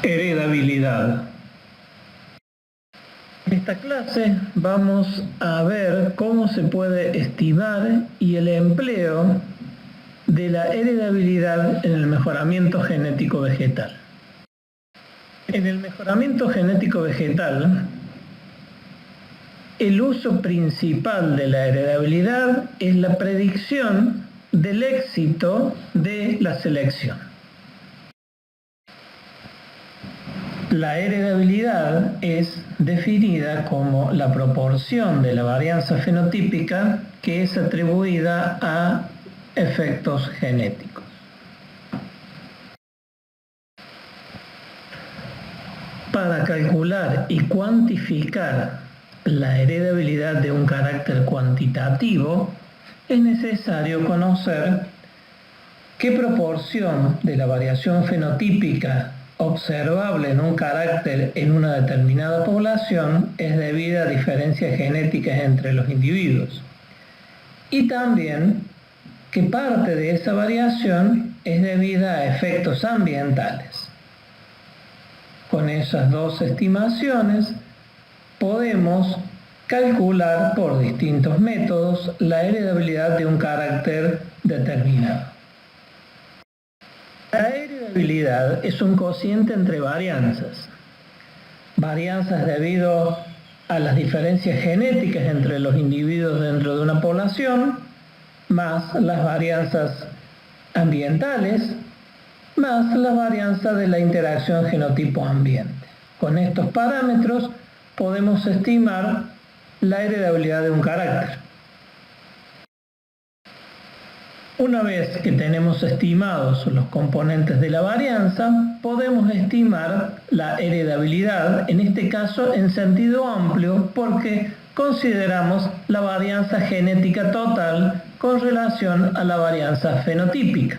Heredabilidad. En esta clase vamos a ver cómo se puede estimar y el empleo de la heredabilidad en el mejoramiento genético vegetal. En el mejoramiento genético vegetal, el uso principal de la heredabilidad es la predicción del éxito de la selección. La heredabilidad es definida como la proporción de la varianza fenotípica que es atribuida a efectos genéticos. Para calcular y cuantificar la heredabilidad de un carácter cuantitativo, es necesario conocer qué proporción de la variación fenotípica observable en un carácter en una determinada población es debida a diferencias genéticas entre los individuos. Y también que parte de esa variación es debida a efectos ambientales. Con esas dos estimaciones podemos calcular por distintos métodos la heredabilidad de un carácter determinado. La heredabilidad es un cociente entre varianzas. Varianzas debido a las diferencias genéticas entre los individuos dentro de una población, más las varianzas ambientales, más la varianza de la interacción genotipo-ambiente. Con estos parámetros podemos estimar la heredabilidad de un carácter. Una vez que tenemos estimados los componentes de la varianza, podemos estimar la heredabilidad, en este caso en sentido amplio, porque consideramos la varianza genética total con relación a la varianza fenotípica,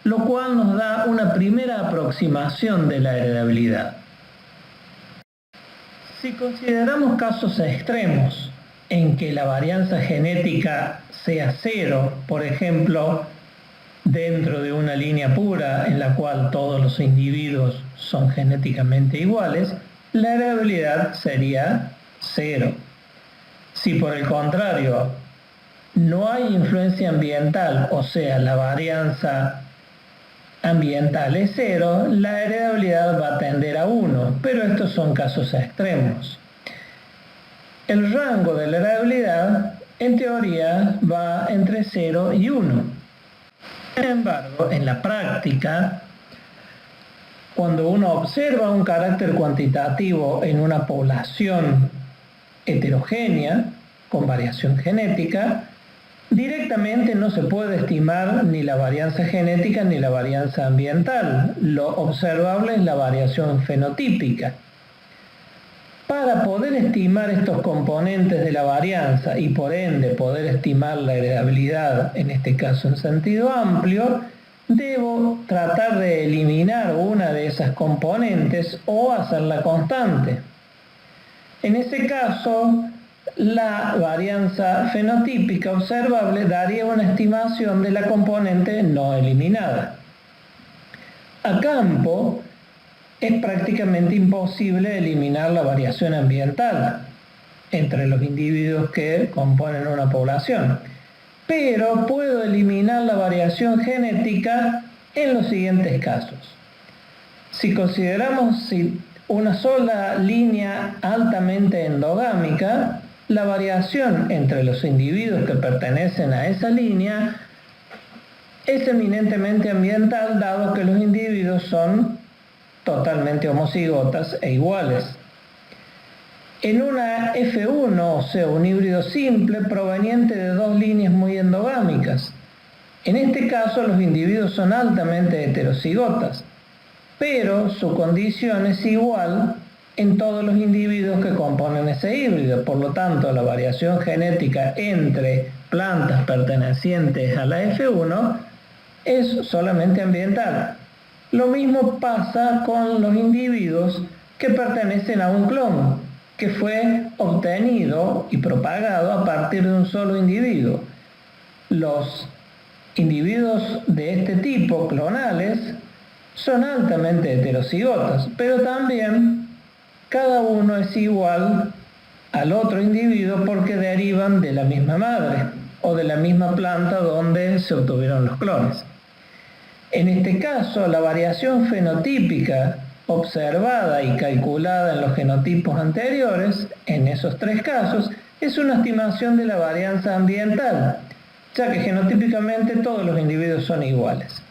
lo cual nos da una primera aproximación de la heredabilidad. Si consideramos casos extremos en que la varianza genética sea cero, por ejemplo, dentro de una línea pura en la cual todos los individuos son genéticamente iguales, la heredabilidad sería cero. Si por el contrario no hay influencia ambiental, o sea, la varianza ambiental es cero, la heredabilidad va a tender a 1, pero estos son casos extremos. El rango de la heredabilidad, en teoría, va entre 0 y 1. Sin embargo, en la práctica, cuando uno observa un carácter cuantitativo en una población heterogénea, con variación genética, directamente no se puede estimar ni la varianza genética ni la varianza ambiental. Lo observable es la variación fenotípica. Para poder estimar estos componentes de la varianza y por ende poder estimar la heredabilidad, en este caso en sentido amplio, debo tratar de eliminar una de esas componentes o hacerla constante. En ese caso, la varianza fenotípica observable daría una estimación de la componente no eliminada. A campo, es prácticamente imposible eliminar la variación ambiental entre los individuos que componen una población, pero puedo eliminar la variación genética en los siguientes casos. Si consideramos una sola línea altamente endogámica, la variación entre los individuos que pertenecen a esa línea es eminentemente ambiental, dado que los individuos son totalmente homocigotas e iguales. En una F1, o sea, un híbrido simple proveniente de dos líneas muy endogámicas, en este caso los individuos son altamente heterocigotas, pero su condición es igual en todos los individuos que componen ese híbrido. Por lo tanto, la variación genética entre plantas pertenecientes a la F1 es solamente ambiental. Lo mismo pasa con los individuos que pertenecen a un clon, que fue obtenido y propagado a partir de un solo individuo. Los individuos de este tipo, clonales, son altamente heterocigotas, pero también cada uno es igual al otro individuo porque derivan de la misma madre o de la misma planta donde se obtuvieron los clones. En este caso, la variación fenotípica observada y calculada en los genotipos anteriores, en esos tres casos, es una estimación de la varianza ambiental, ya que genotípicamente todos los individuos son iguales.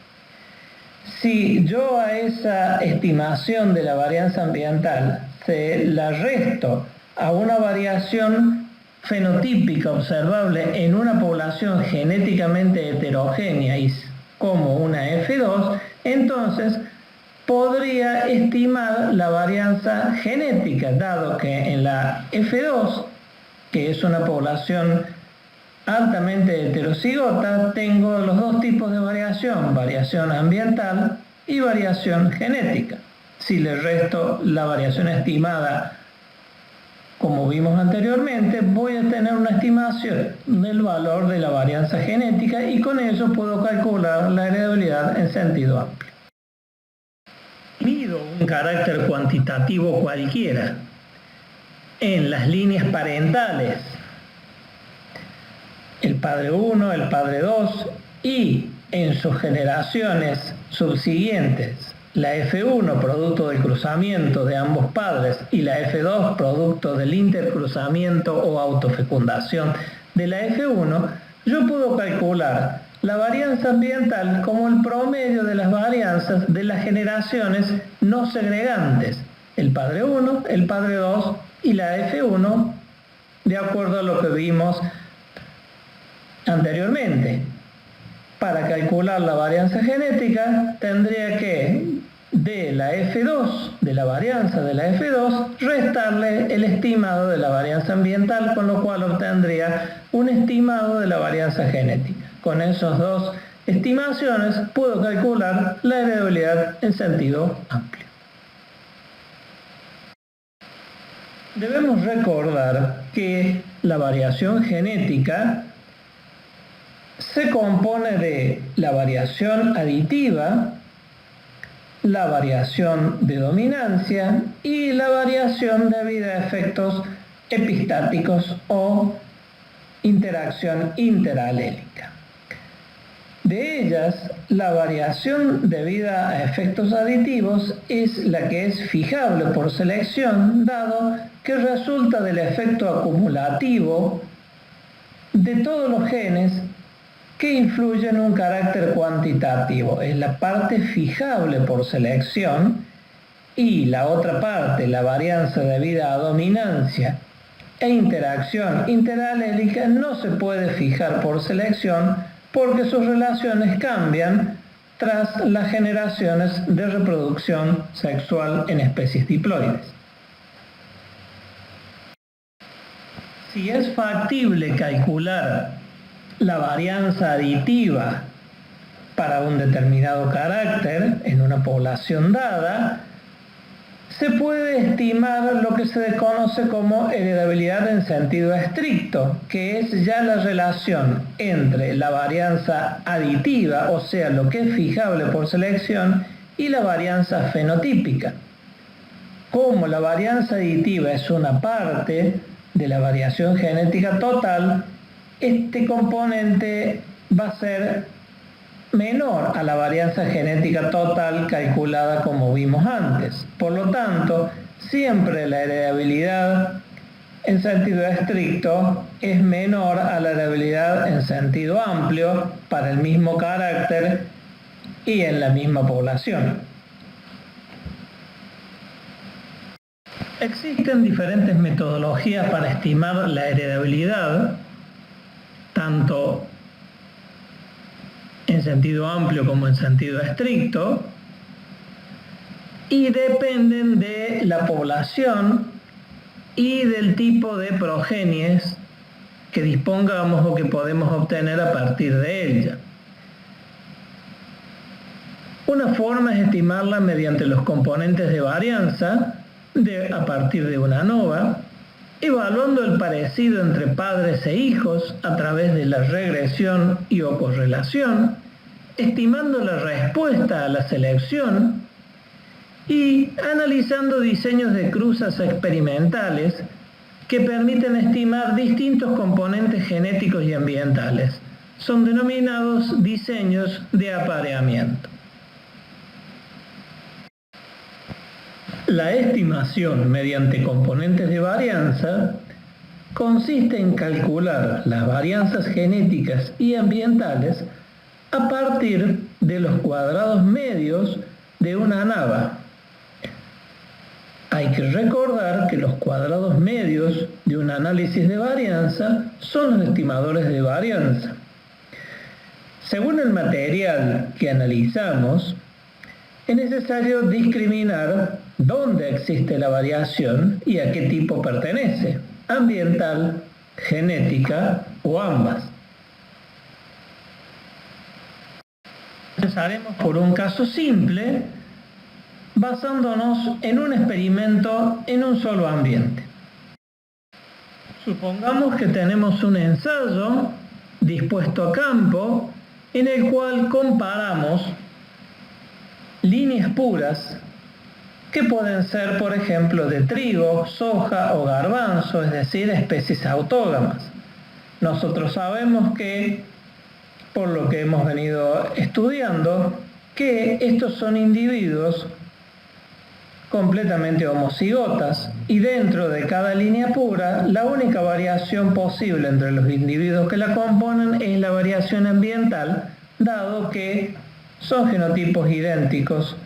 Si yo a esa estimación de la varianza ambiental se la resto a una variación fenotípica observable en una población genéticamente heterogénea y como una F2, entonces podría estimar la varianza genética, dado que en la F2, que es una población altamente heterocigota, tengo los dos tipos de variación ambiental y variación genética. Si le resto la variación estimada, como vimos anteriormente, voy a tener una estimación del valor de la varianza genética y con eso puedo calcular la heredabilidad en sentido amplio. Mido un carácter cuantitativo cualquiera en las líneas parentales, el padre 1, el padre 2 y en sus generaciones subsiguientes, la F1 producto del cruzamiento de ambos padres y la F2 producto del intercruzamiento o autofecundación de la F1, yo puedo calcular la varianza ambiental como el promedio de las varianzas de las generaciones no segregantes, el padre 1, el padre 2 y la F1, de acuerdo a lo que vimos anteriormente. Para calcular la varianza genética tendría que de la F2, de la varianza de la F2, restarle el estimado de la varianza ambiental, con lo cual obtendría un estimado de la varianza genética. Con esas dos estimaciones puedo calcular la heredabilidad en sentido amplio. Debemos recordar que la variación genética se compone de la variación aditiva, la variación de dominancia y la variación debido a efectos epistáticos o interacción interalélica. De ellas, la variación debida a efectos aditivos es la que es fijable por selección, dado que resulta del efecto acumulativo de todos los genes que influye en un carácter cuantitativo. Es la parte fijable por selección y la otra parte, la varianza debida a dominancia e interacción interalélica, no se puede fijar por selección porque sus relaciones cambian tras las generaciones de reproducción sexual en especies diploides. Si es factible calcular la varianza aditiva para un determinado carácter en una población dada, se puede estimar lo que se conoce como heredabilidad en sentido estricto, que es ya la relación entre la varianza aditiva, o sea, lo que es fijable por selección, y la varianza fenotípica. Como la varianza aditiva es una parte de la variación genética total, este componente va a ser menor a la varianza genética total calculada como vimos antes. Por lo tanto, siempre la heredabilidad en sentido estricto es menor a la heredabilidad en sentido amplio para el mismo carácter y en la misma población. Existen diferentes metodologías para estimar la heredabilidad, tanto en sentido amplio como en sentido estricto, y dependen de la población y del tipo de progenies que dispongamos o que podemos obtener a partir de ella. Una forma es estimarla mediante los componentes de varianza a partir de una ANOVA, evaluando el parecido entre padres e hijos a través de la regresión y o correlación, estimando la respuesta a la selección y analizando diseños de cruzas experimentales que permiten estimar distintos componentes genéticos y ambientales. Son denominados diseños de apareamiento. La estimación mediante componentes de varianza consiste en calcular las varianzas genéticas y ambientales a partir de los cuadrados medios de una ANAVA. Hay que recordar que los cuadrados medios de un análisis de varianza son los estimadores de varianza. Según el material que analizamos, es necesario discriminar dónde existe la variación y a qué tipo pertenece, ambiental, genética o ambas. Empezaremos por un caso simple, basándonos en un experimento en un solo ambiente. Supongamos que tenemos un ensayo dispuesto a campo en el cual comparamos líneas puras que pueden ser, por ejemplo, de trigo, soja o garbanzo, es decir, especies autógamas. Nosotros sabemos que, por lo que hemos venido estudiando, que estos son individuos completamente homocigotas y dentro de cada línea pura la única variación posible entre los individuos que la componen es la variación ambiental, dado que son genotipos idénticos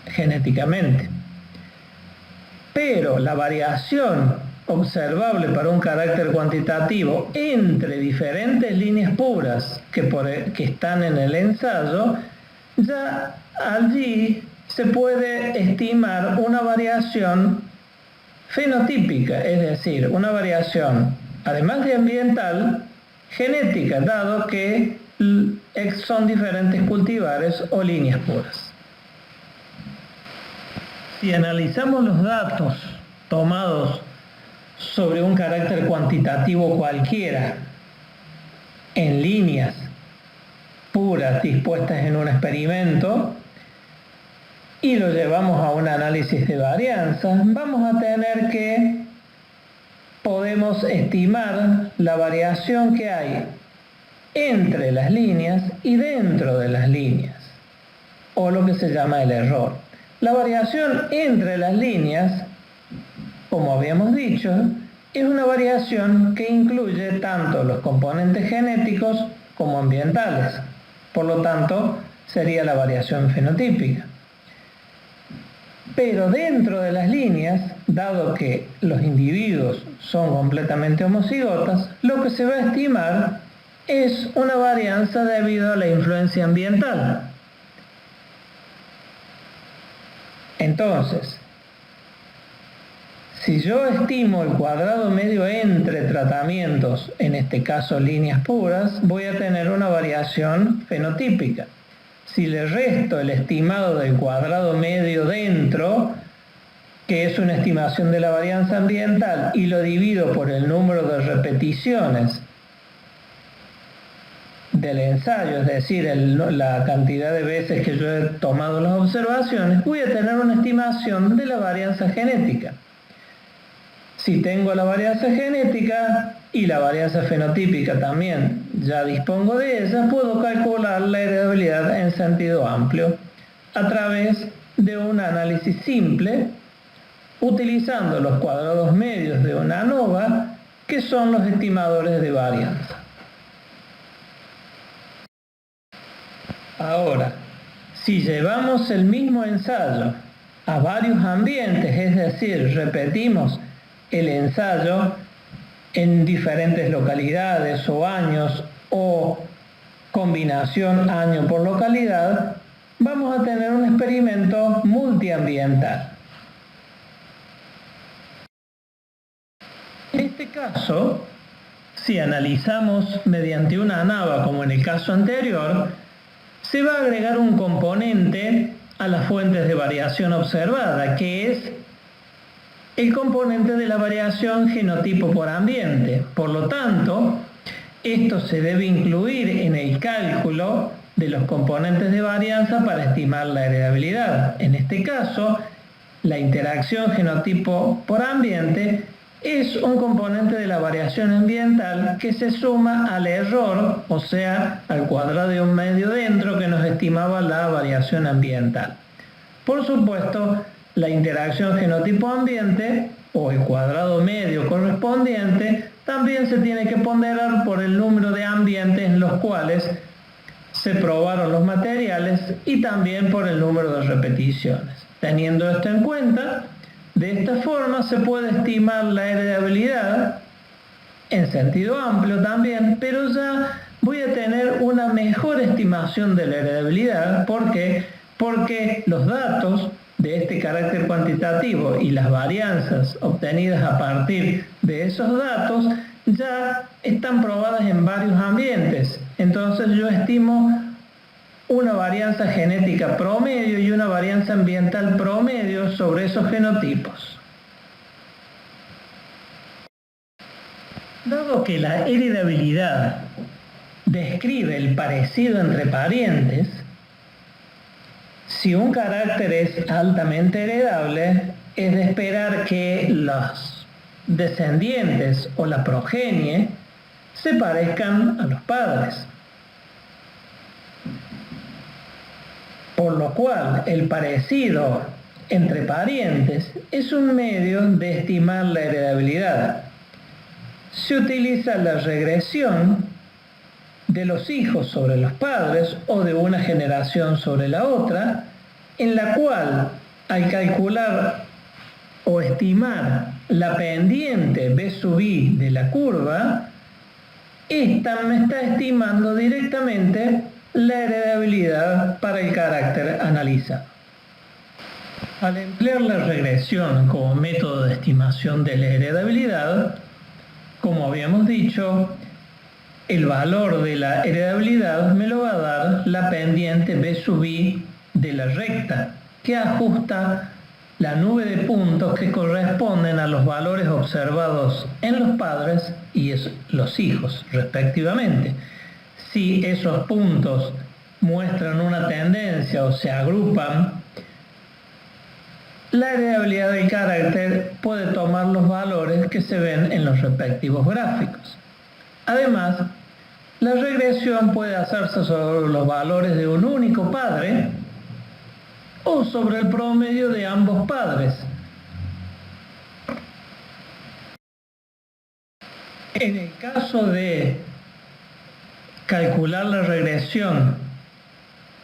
genéticamente. Pero la variación observable para un carácter cuantitativo entre diferentes líneas puras que están en el ensayo, ya allí se puede estimar una variación fenotípica, es decir, una variación, además de ambiental, genética, dado que son diferentes cultivares o líneas puras. Si analizamos los datos tomados sobre un carácter cuantitativo cualquiera en líneas puras dispuestas en un experimento y lo llevamos a un análisis de varianza, vamos a tener que podemos estimar la variación que hay entre las líneas y dentro de las líneas, o lo que se llama el error. La variación entre las líneas, como habíamos dicho, es una variación que incluye tanto los componentes genéticos como ambientales. Por lo tanto, sería la variación fenotípica. Pero dentro de las líneas, dado que los individuos son completamente homocigotas, lo que se va a estimar es una varianza debido a la influencia ambiental. Entonces, si yo estimo el cuadrado medio entre tratamientos, en este caso líneas puras, voy a tener una variación fenotípica. Si le resto el estimado del cuadrado medio dentro, que es una estimación de la varianza ambiental, y lo divido por el número de repeticiones del ensayo, es decir, la cantidad de veces que yo he tomado las observaciones, voy a tener una estimación de la varianza genética. Si tengo la varianza genética y la varianza fenotípica también ya dispongo de ella, puedo calcular la heredabilidad en sentido amplio a través de un análisis simple utilizando los cuadrados medios de una ANOVA, que son los estimadores de varianza. Ahora, si llevamos el mismo ensayo a varios ambientes, es decir, repetimos el ensayo en diferentes localidades o años o combinación año por localidad, vamos a tener un experimento multiambiental. En este caso, si analizamos mediante una ANAVA como en el caso anterior, se va a agregar un componente a las fuentes de variación observada, que es el componente de la variación genotipo por ambiente. Por lo tanto, esto se debe incluir en el cálculo de los componentes de varianza para estimar la heredabilidad. En este caso, la interacción genotipo por ambiente es un componente de la variación ambiental que se suma al error, o sea, al cuadrado de un medio dentro que nos estimaba la variación ambiental. Por supuesto, la interacción genotipo-ambiente o el cuadrado medio correspondiente también se tiene que ponderar por el número de ambientes en los cuales se probaron los materiales y también por el número de repeticiones. Teniendo esto en cuenta, de esta forma se puede estimar la heredabilidad en sentido amplio también, pero ya voy a tener una mejor estimación de la heredabilidad. ¿Por qué? Porque los datos de este carácter cuantitativo y las varianzas obtenidas a partir de esos datos ya están probadas en varios ambientes. Entonces yo estimo una varianza genética promedio y una varianza ambiental promedio sobre esos genotipos. Dado que la heredabilidad describe el parecido entre parientes, si un carácter es altamente heredable, es de esperar que los descendientes o la progenie se parezcan a los padres. Por lo cual, el parecido entre parientes es un medio de estimar la heredabilidad. Se utiliza la regresión de los hijos sobre los padres o de una generación sobre la otra, en la cual, al calcular o estimar la pendiente B sub I de la curva, esta me está estimando directamente la heredabilidad para el carácter analizado. Al emplear la regresión como método de estimación de la heredabilidad, como habíamos dicho, el valor de la heredabilidad me lo va a dar la pendiente B sub I de la recta, que ajusta la nube de puntos que corresponden a los valores observados en los padres y los hijos, respectivamente. Si esos puntos muestran una tendencia o se agrupan, la heredabilidad del carácter puede tomar los valores que se ven en los respectivos gráficos. Además, la regresión puede hacerse sobre los valores de un único padre o sobre el promedio de ambos padres. En el caso de calcular la regresión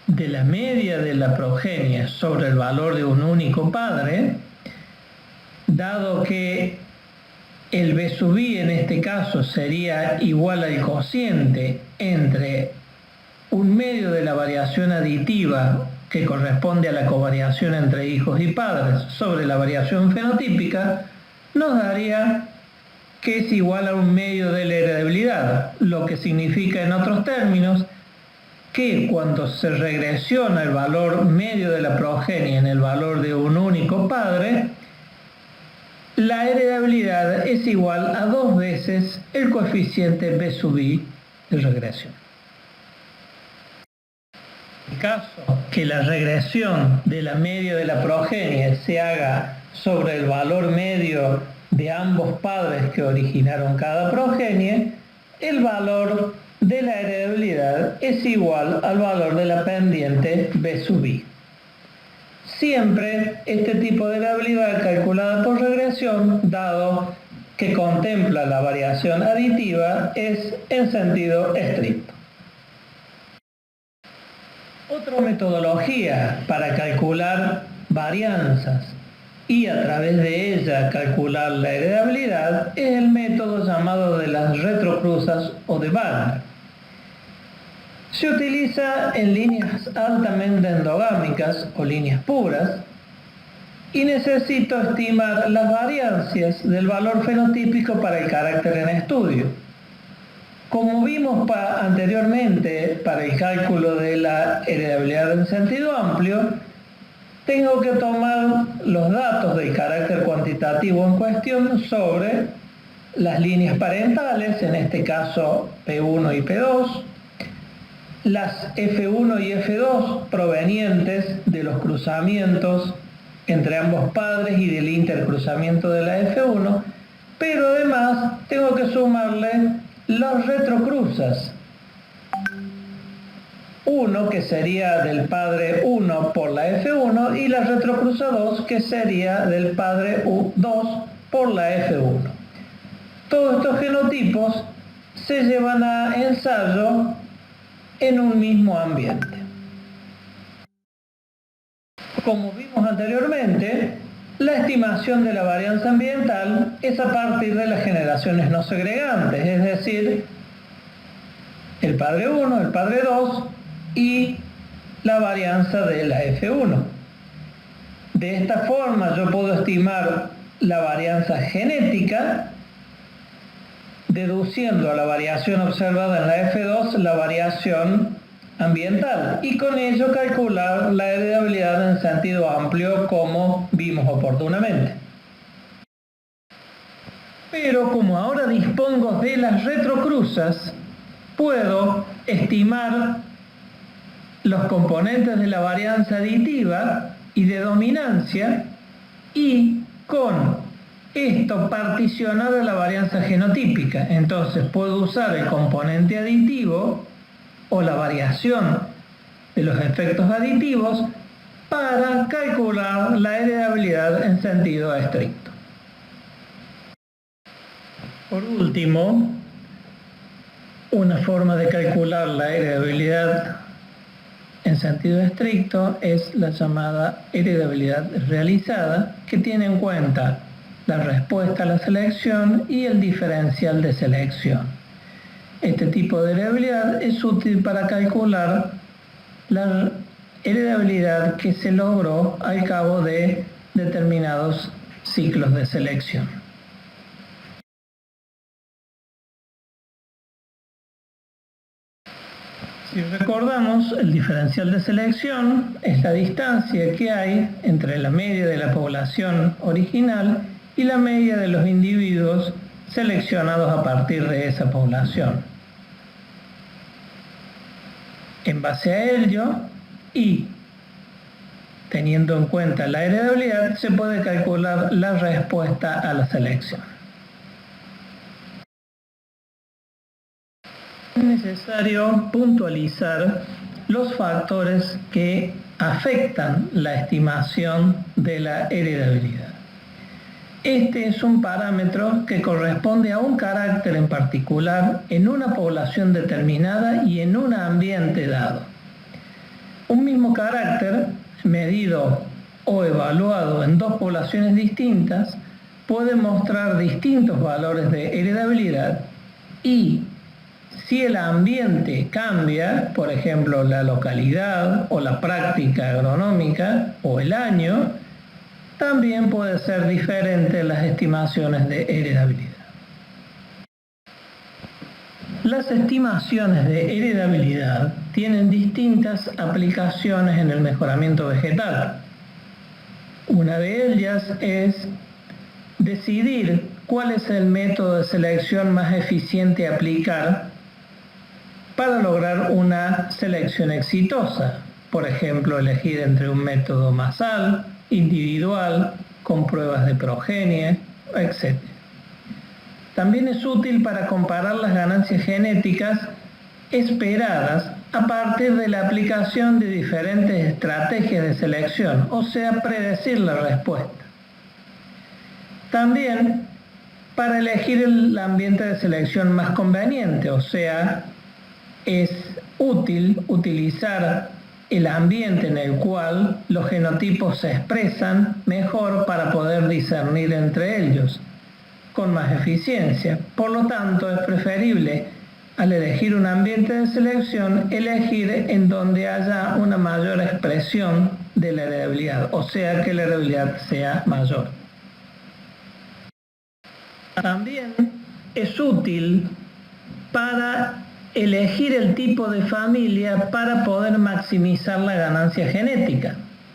de la media de la progenie sobre el valor de un único padre, dado que el B sub I en este caso sería igual al cociente entre un medio de la variación aditiva que corresponde a la covariación entre hijos y padres sobre la variación fenotípica, nos daría que es igual a un medio de la heredabilidad, lo que significa en otros términos que cuando se regresiona el valor medio de la progenie en el valor de un único padre, la heredabilidad es igual a 2 veces el coeficiente B sub I de regresión. En caso que la regresión de la media de la progenie se haga sobre el valor medio de ambos padres que originaron cada progenie, el valor de la heredabilidad es igual al valor de la pendiente B sub I. Siempre este tipo de heredabilidad calculada por regresión, dado que contempla la variación aditiva, es en sentido estricto. Otra metodología para calcular varianzas y a través de ella calcular la heredabilidad es el método llamado de las retrocruzas o de Wagner. Se utiliza en líneas altamente endogámicas o líneas puras y necesito estimar las variancias del valor fenotípico para el carácter en estudio. Como vimos anteriormente para el cálculo de la heredabilidad en sentido amplio, tengo que tomar los datos del carácter cuantitativo en cuestión sobre las líneas parentales, en este caso P1 y P2, las F1 y F2 provenientes de los cruzamientos entre ambos padres y del intercruzamiento de la F1, pero además tengo que sumarle las retrocruzas. 1 que sería del padre 1 por la F1 y la retrocruza 2 que sería del padre 2 por la F1. Todos estos genotipos se llevan a ensayo en un mismo ambiente. Como vimos anteriormente, la estimación de la varianza ambiental es a partir de las generaciones no segregantes, es decir, el padre 1, el padre 2 y la varianza de la F1. De esta forma yo puedo estimar la varianza genética deduciendo a la variación observada en la F2 la variación ambiental y con ello calcular la heredabilidad en sentido amplio como vimos oportunamente. Pero como ahora dispongo de las retrocruzas, puedo estimar los componentes de la varianza aditiva y de dominancia y con esto particionar a la varianza genotípica. Entonces puedo usar el componente aditivo o la variación de los efectos aditivos para calcular la heredabilidad en sentido estricto. Por último, una forma de calcular la heredabilidad en sentido estricto es la llamada heredabilidad realizada, que tiene en cuenta la respuesta a la selección y el diferencial de selección. Este tipo de heredabilidad es útil para calcular la heredabilidad que se logró al cabo de determinados ciclos de selección. Si recordamos, el diferencial de selección es la distancia que hay entre la media de la población original y la media de los individuos seleccionados a partir de esa población. En base a ello y teniendo en cuenta la heredabilidad, se puede calcular la respuesta a la selección. Es necesario puntualizar los factores que afectan la estimación de la heredabilidad. Este es un parámetro que corresponde a un carácter en particular en una población determinada y en un ambiente dado. Un mismo carácter, medido o evaluado en dos poblaciones distintas, puede mostrar distintos valores de heredabilidad y si el ambiente cambia, por ejemplo la localidad o la práctica agronómica o el año, también puede ser diferente las estimaciones de heredabilidad. Las estimaciones de heredabilidad tienen distintas aplicaciones en el mejoramiento vegetal. Una de ellas es decidir cuál es el método de selección más eficiente a aplicar para lograr una selección exitosa. Por ejemplo, elegir entre un método masal, individual, con pruebas de progenie, etc. También es útil para comparar las ganancias genéticas esperadas a partir de la aplicación de diferentes estrategias de selección, o sea, predecir la respuesta. También para elegir el ambiente de selección más conveniente, o sea, es útil utilizar el ambiente en el cual los genotipos se expresan mejor para poder discernir entre ellos con más eficiencia. Por lo tanto, es preferible al elegir un ambiente de selección, elegir en donde haya una mayor expresión de la heredabilidad, o sea que la heredabilidad sea mayor. También es útil para elegir el tipo de familia para poder maximizar la ganancia genética,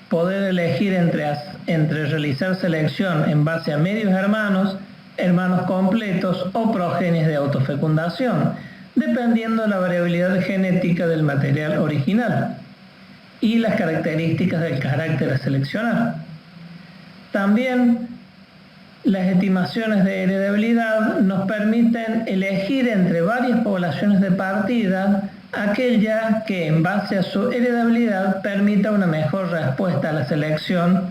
poder elegir entre realizar selección en base a medios hermanos, hermanos completos o progenies de autofecundación. dependiendo de la variabilidad genética del material original y las características del carácter a seleccionar. También las estimaciones de heredabilidad nos permiten elegir entre varias poblaciones de partida aquella que en base a su heredabilidad permita una mejor respuesta a la selección,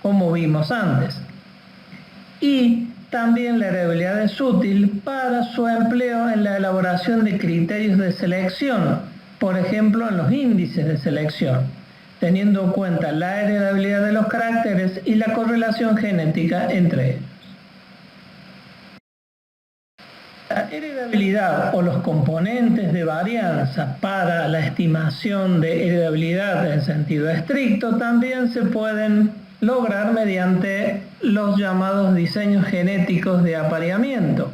como vimos antes. Y también la heredabilidad es útil para su empleo en la elaboración de criterios de selección, por ejemplo en los índices de selección, teniendo en cuenta la heredabilidad de los caracteres y la correlación genética entre ellos. La heredabilidad o los componentes de varianza para la estimación de heredabilidad en sentido estricto también se pueden lograr mediante los llamados diseños genéticos de apareamiento,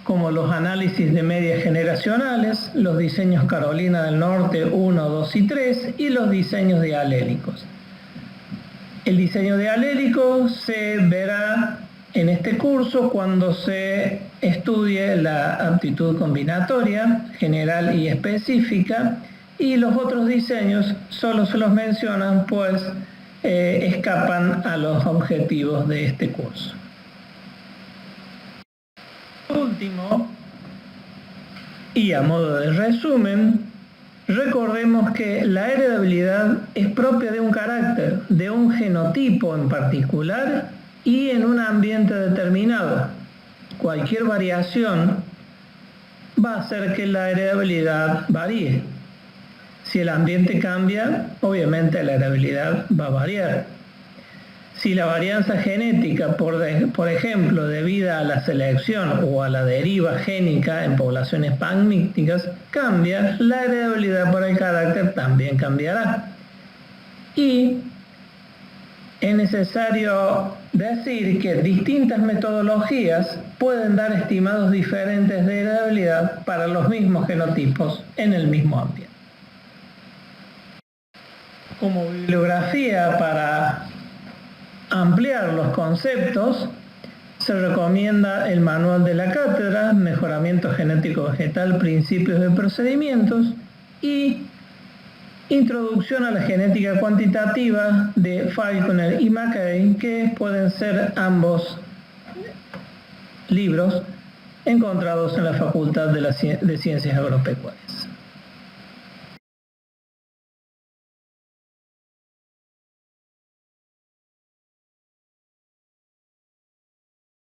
como los análisis de medias generacionales, los diseños Carolina del Norte 1, 2 y 3 y los diseños de alélicos. El diseño de alélicos se verá en este curso cuando se estudie la aptitud combinatoria general y específica, y los otros diseños solo se los mencionan pues escapan a los objetivos de este curso. Por último, y a modo de resumen, recordemos que la heredabilidad es propia de un carácter, de un genotipo en particular y en un ambiente determinado. Cualquier variación va a hacer que la heredabilidad varíe. Si el ambiente cambia, obviamente la heredabilidad va a variar. Si la varianza genética, por ejemplo, debida a la selección o a la deriva génica en poblaciones panmícticas, cambia, la heredabilidad para el carácter también cambiará. Y es necesario decir que distintas metodologías pueden dar estimados diferentes de heredabilidad para los mismos genotipos en el mismo ambiente. Como bibliografía para ampliar los conceptos, se recomienda el Manual de la Cátedra, Mejoramiento Genético Vegetal, Principios de Procedimientos y Introducción a la Genética Cuantitativa de Falconer y McKay, que pueden ser ambos libros encontrados en la Facultad de Ciencias Agropecuarias.